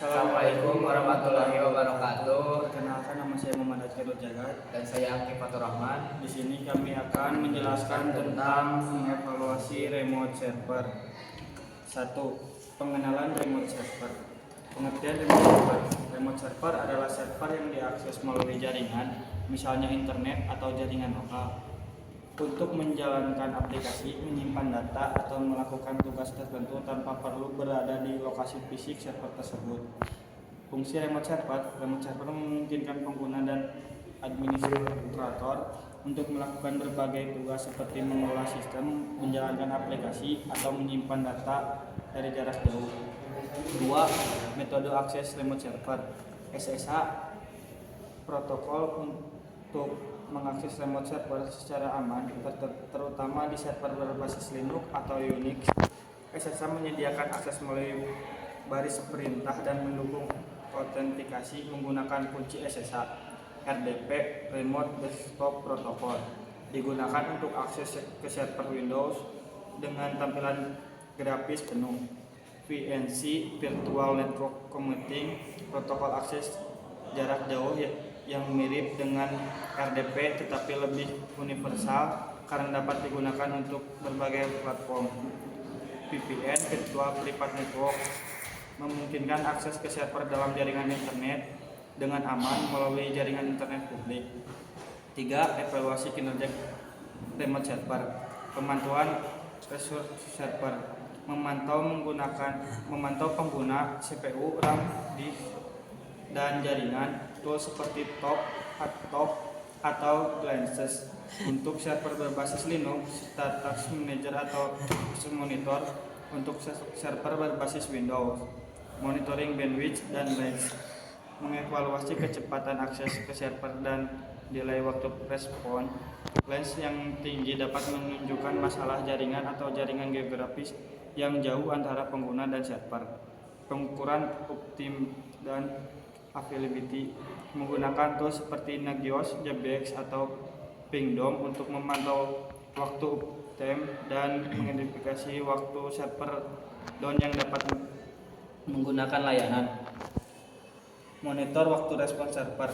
Assalamualaikum warahmatullahi wabarakatuh. Perkenalkan, nama saya Muhammad Khairul Jagat. Dan saya Angki Fatur Rahman. Di sini kami akan menjelaskan tentang mengevaluasi remote server. 1. Pengenalan remote server. Pengertian remote server. Remote server adalah server yang diakses melalui jaringan, misalnya internet atau jaringan lokal, untuk menjalankan aplikasi, menyimpan data, atau melakukan tugas tertentu tanpa perlu berada di lokasi fisik server tersebut. Fungsi remote server memungkinkan pengguna dan administrator untuk melakukan berbagai tugas seperti mengelola sistem, menjalankan aplikasi, atau menyimpan data dari jarak jauh. 2. Metode akses remote server. SSH protokol untuk mengakses remote server secara aman, terutama di server berbasis Linux atau Unix. SSH menyediakan akses melalui baris perintah dan mendukung autentikasi menggunakan kunci SSH. RDP Remote Desktop Protocol digunakan untuk akses ke server Windows dengan tampilan grafis penuh. VNC Virtual Network Commuting protokol akses jarak jauh yang mirip dengan RDP tetapi lebih universal karena dapat digunakan untuk berbagai platform. VPN Virtual Private Network memungkinkan akses ke server dalam jaringan internet dengan aman melalui jaringan internet publik. 3. Evaluasi kinerja remote server. Pemantauan resource server. Memantau pengguna CPU, RAM, disk, dan jaringan. Tools seperti top atau Glances untuk server berbasis Linux, Task Manager atau Monitor untuk server berbasis Windows, monitoring bandwidth dan length, mengevaluasi kecepatan akses ke server dan delay waktu respon. Length yang tinggi dapat menunjukkan masalah jaringan atau jaringan geografis yang jauh antara pengguna dan server. Pengukuran uptime dan availability menggunakan tools seperti Nagios, JBX, atau Pingdom untuk memantau waktu uptime dan mengidentifikasi waktu server down yang dapat menggunakan layanan. Monitor waktu respon server.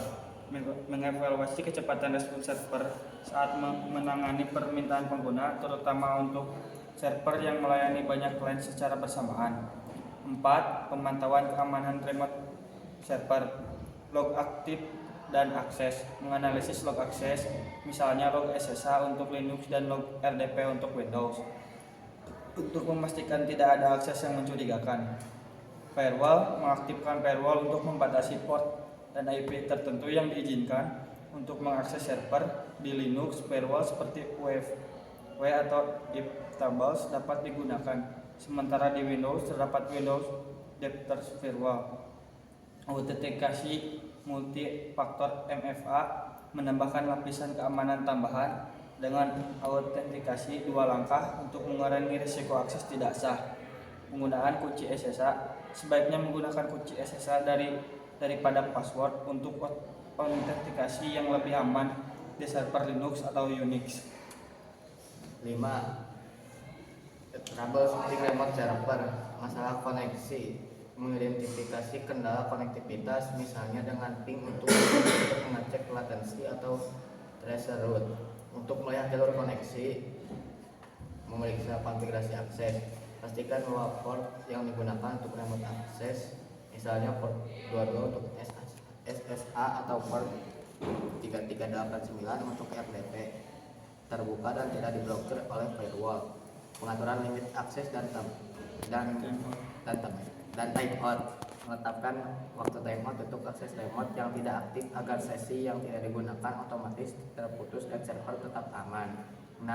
Mengevaluasi kecepatan respon server saat menangani permintaan pengguna, terutama untuk server yang melayani banyak klien secara bersamaan. 4. Pemantauan keamanan remote server. Log aktif dan akses. Menganalisis log akses, misalnya log SSH untuk Linux dan log RDP untuk Windows, untuk memastikan tidak ada akses yang mencurigakan. Firewall. Mengaktifkan firewall untuk membatasi port dan IP tertentu yang diizinkan untuk mengakses server. Di Linux, firewall seperti UEFI atau Iptables dapat digunakan, sementara di Windows terdapat Windows Defenders Firewall. Autentikasi multifaktor MFA menambahkan lapisan keamanan tambahan dengan autentikasi 2 langkah untuk mengurangi risiko akses tidak sah. Penggunaan kunci SSH. Sebaiknya menggunakan kunci SSH daripada password untuk autentikasi yang lebih aman di server Linux atau Unix. 5. Troubleshooting remote server. Masalah koneksi. Mengidentifikasi kendala konektivitas, misalnya dengan ping untuk mengecek latensi atau traceroute. Untuk melihat jalur koneksi, memeriksa konfigurasi akses. Pastikan bahwa port yang digunakan untuk remote akses, misalnya port 22 untuk SSH atau port 3389 untuk RDP, terbuka dan tidak diblokir oleh firewall. Pengaturan limit akses dan timeout. Menetapkan waktu timeout untuk akses remote yang tidak aktif agar sesi yang tidak digunakan otomatis terputus dan server tetap aman. 6.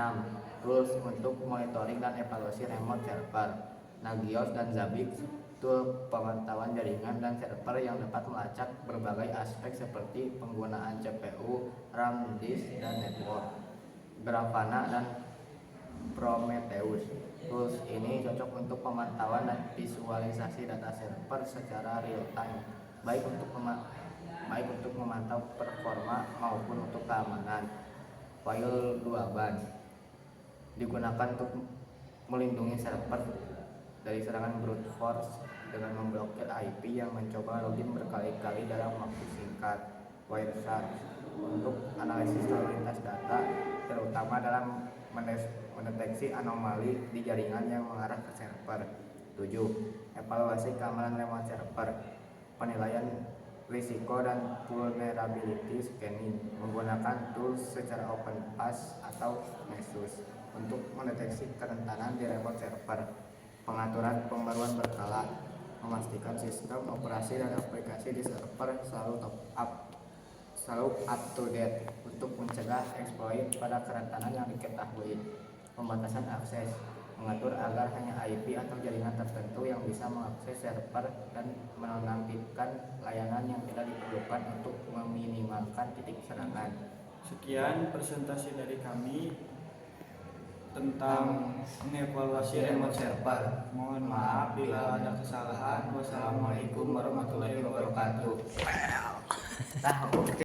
Tools untuk monitoring dan evaluasi remote server. Nagios dan Zabbix, tool pemantauan jaringan dan server yang dapat melacak berbagai aspek seperti penggunaan CPU, RAM, disk, dan network. Grafana dan Prometheus. Tools ini cocok untuk pemantauan dan visualisasi data server secara real time, baik untuk memantau performa maupun untuk keamanan. File 2ban digunakan untuk melindungi server dari serangan brute force dengan memblokir IP yang mencoba login berkali-kali dalam waktu singkat. Wireshark untuk analisis lalu lintas data, terutama dalam mendeteksi anomali di jaringan yang mengarah ke server. 7. Evaluasi keamanan lewat server, penilaian risiko dan vulnerability scanning menggunakan tools secara OpenPass atau Nessus untuk mendeteksi kerentanan di remote server. Pengaturan pembaruan berkala, memastikan sistem operasi dan aplikasi di server selalu up to date untuk mencegah eksploit pada kerentanan yang diketahui. Pembatasan akses, mengatur agar hanya IP atau jaringan tertentu yang bisa mengakses server dan menonaktifkan layanan yang tidak diperlukan untuk meminimalkan titik serangan. Sekian presentasi dari kami tentang mengevaluasi remote server. Mohon maaf bila ada kesalahan. Wassalamualaikum warahmatullahi wabarakatuh.